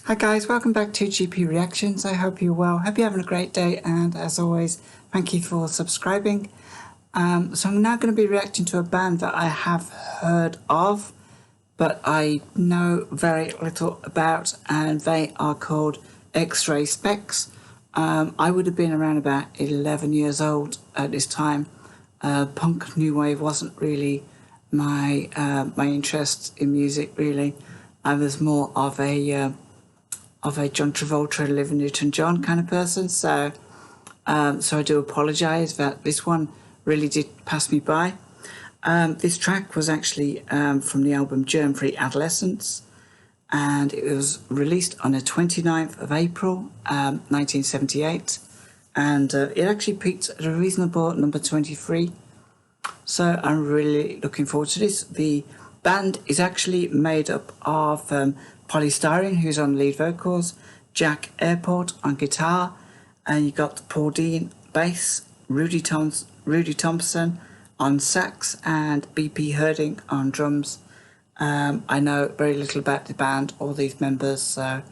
Hi guys, welcome back to GP Reactions. I hope you're well. Hope you're having a great day, and as always, thank you for subscribing. So I'm now going to be reacting to a band that I have heard of, but I know very little about, and they are called Ray Spex. I would have been around about 11 years old at this time. Punk new wave wasn't really my interest in music. Really, I was more of a John Travolta, Olivia Newton-John kind of person. So I do apologise that this one really did pass me by. This track was actually from the album Germ-Free Adolescence, and it was released on the 29th of April 1978, and it actually peaked at a reasonable number 23. So I'm really looking forward to this. The band is actually made up of Polystyrene, who's on lead vocals, Jack Airport on guitar, and you got Paul Dean bass, Rudy Thompson on sax, and BP Herding on drums. I know very little about the band or these members, so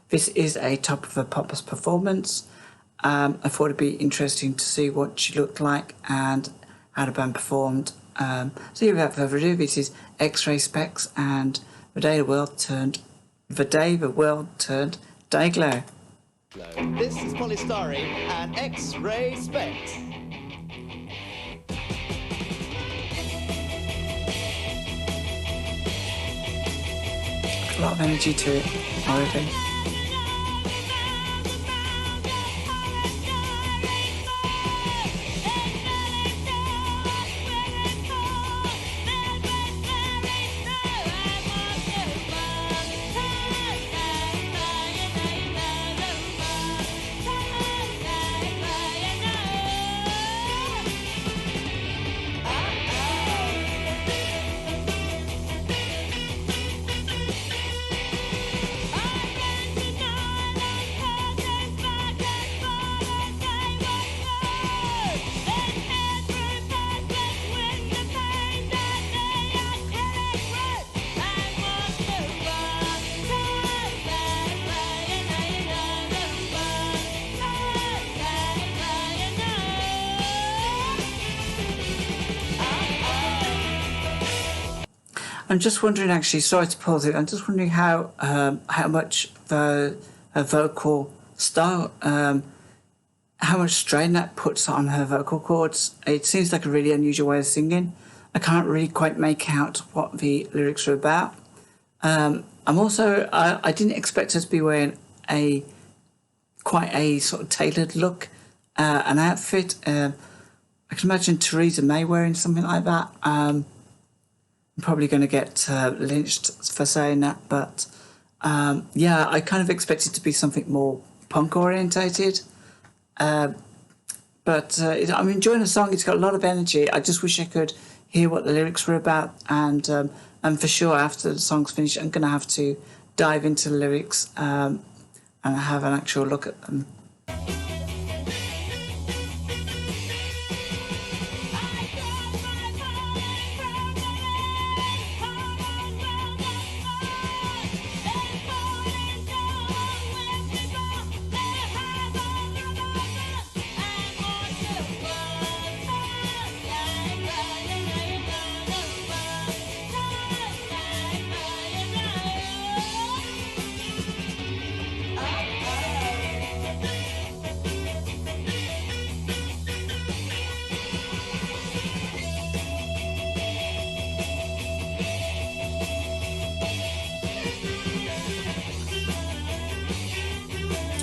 this is a top of a pompous performance. I thought it'd be interesting to see what she looked like and how the band performed. So without further ado, this is Ray Spex and The Day the World Turned Dayglo. This is Polystyrene and Ray Spex. A lot of energy to it already. I'm just wondering, actually, sorry to pause it, I'm just wondering how much the vocal style, how much strain that puts on her vocal cords. It seems like a really unusual way of singing. I can't really quite make out what the lyrics are about. I didn't expect her to be wearing quite a sort of tailored look, an outfit. I can imagine Theresa May wearing something like that. I'm probably going to get lynched for saying that, but yeah, I kind of expected it to be something more punk orientated. I'm enjoying the song. It's got a lot of energy. I just wish I could hear what the lyrics were about, and for sure after the song's finished, I'm going to have to dive into the lyrics and have an actual look at them.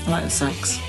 I like the sax.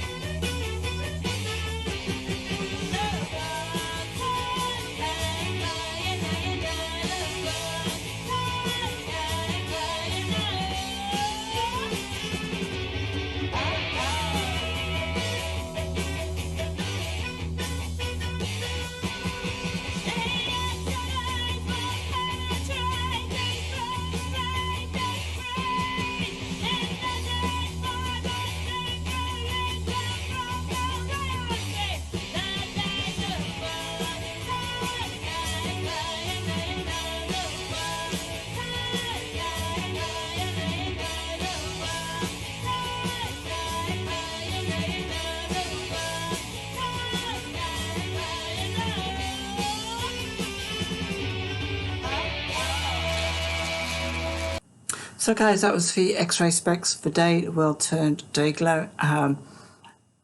So guys, that was the Ray Spex, The Day the World Turned Dayglo.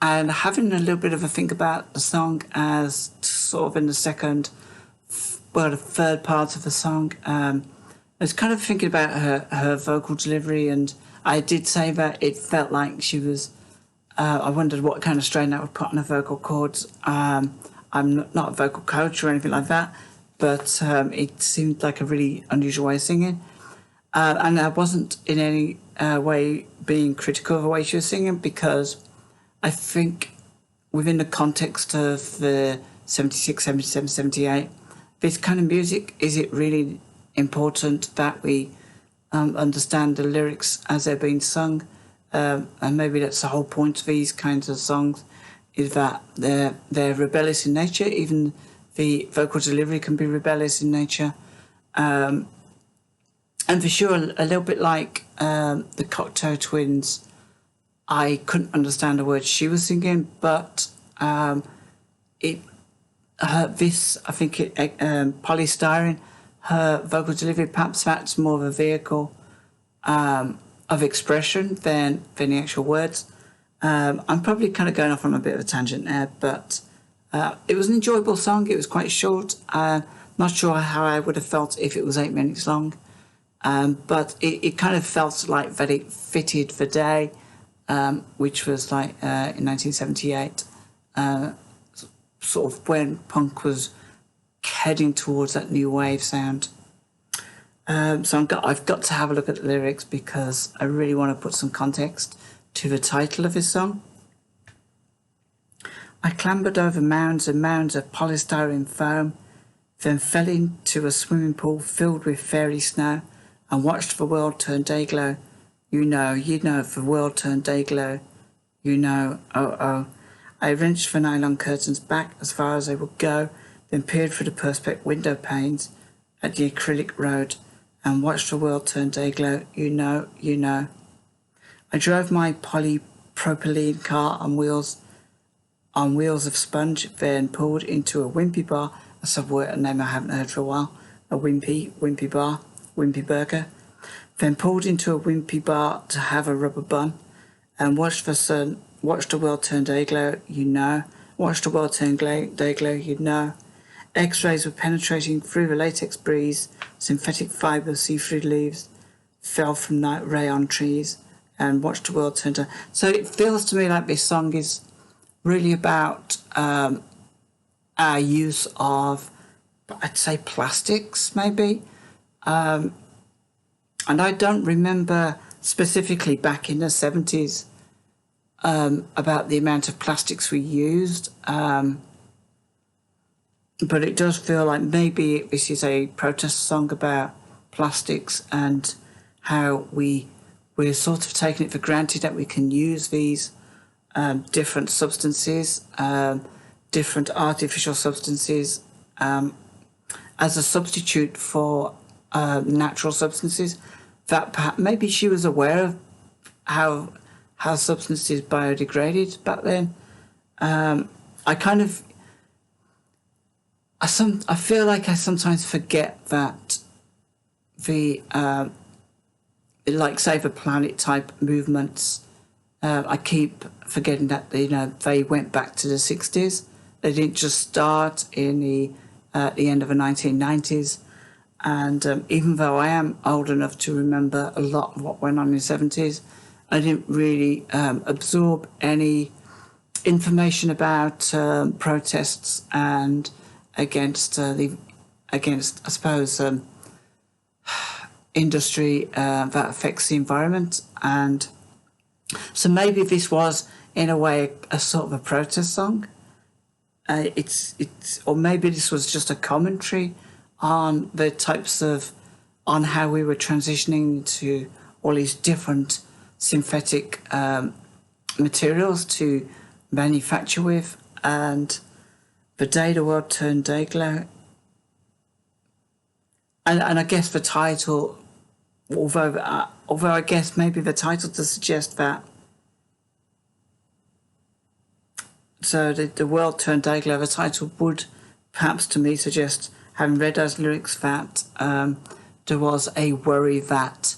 And having a little bit of a think about the song as sort of in the the third part of the song. I was kind of thinking about her vocal delivery, and I did say that it felt like she was, I wondered what kind of strain that would put on her vocal cords. I'm not a vocal coach or anything like that, but it seemed like a really unusual way of singing. And I wasn't in any way being critical of the way she was singing, because I think within the context of the 76, 77, 78, this kind of music, is it really important that we understand the lyrics as they're being sung? And maybe that's the whole point of these kinds of songs, is that they're rebellious in nature. Even the vocal delivery can be rebellious in nature. And for sure, a little bit like the Cocteau Twins, I couldn't understand the words she was singing, but I think polystyrene, her vocal delivery, perhaps that's more of a vehicle of expression than the actual words. I'm probably kind of going off on a bit of a tangent there, but it was an enjoyable song. It was quite short. Not sure how I would have felt if it was 8 minutes long. But it kind of felt like that it fitted the day, which was like in 1978, sort of when punk was heading towards that new wave sound. So I've got to have a look at the lyrics, because I really want to put some context to the title of this song. I clambered over mounds and mounds of polystyrene foam, then fell into a swimming pool filled with fairy snow, and watched the world turn dayglo. You know, the world turned dayglo. You know, oh, oh. I wrenched the nylon curtains back as far as they would go, then peered through the perspex window panes at the acrylic road, and watched the world turn dayglo. You know. I drove my polypropylene car on wheels of sponge, then pulled into a wimpy bar, a subword, a name I haven't heard for a while, a wimpy bar. Wimpy Burger, then pulled into a wimpy bar to have a rubber bun, and watched the world turn dayglo, you know. Watched the world turn dayglo, you know. X-rays were penetrating through the latex breeze, synthetic fibres see through leaves, fell from night rayon trees, and watched the world turn dayglo. So it feels to me like this song is really about our use of, I'd say, plastics, maybe. And I don't remember specifically back in the 70s about the amount of plastics we used, but it does feel like maybe this is a protest song about plastics and how we're sort of taking it for granted that we can use these different substances, different artificial substances, as a substitute for natural substances. That perhaps maybe she was aware of how substances biodegraded back then. I feel like I sometimes forget that the like Save the Planet type movements. I keep forgetting that they went back to the 60s. They didn't just start in the end of the 1990s. And even though I am old enough to remember a lot of what went on in the 70s, I didn't really absorb any information about protests and against I suppose, industry that affects the environment. And so maybe this was, in a way, a sort of a protest song. Or maybe this was just a commentary on the on how we were transitioning to all these different synthetic materials to manufacture with. And the day the world turned dayglo. And I guess the title, although I guess maybe the title does suggest that. So the world turned dayglo, the title would perhaps to me suggest, having read those lyrics, that there was a worry that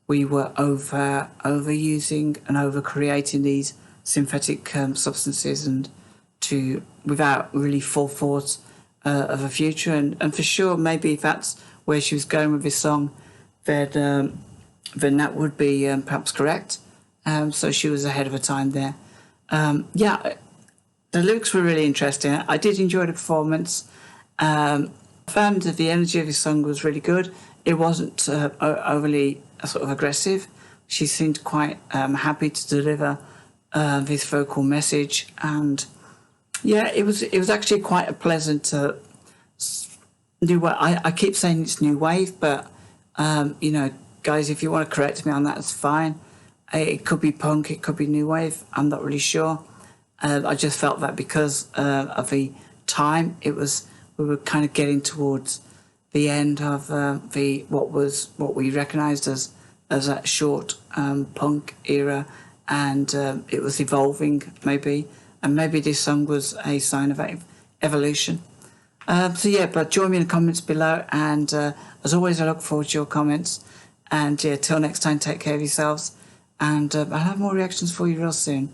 we were overusing and over creating these synthetic substances, and without really full thought of a future. And for sure, maybe if that's where she was going with this song, then that would be perhaps correct. So she was ahead of her time there. The lyrics were really interesting. I did enjoy the performance. I found that the energy of the song was really good. It wasn't overly sort of aggressive. She seemed quite happy to deliver this vocal message, and it was actually quite a pleasant new wave. I keep saying it's new wave, but guys, if you want to correct me on that, it's fine. It could be punk, it could be new wave. I'm not really sure. I just felt that because of the time, we were kind of getting towards the end of what we recognised as that short punk era, and it was evolving maybe, and maybe this song was a sign of evolution. But join me in the comments below, and as always, I look forward to your comments. And till next time, take care of yourselves, and I'll have more reactions for you real soon.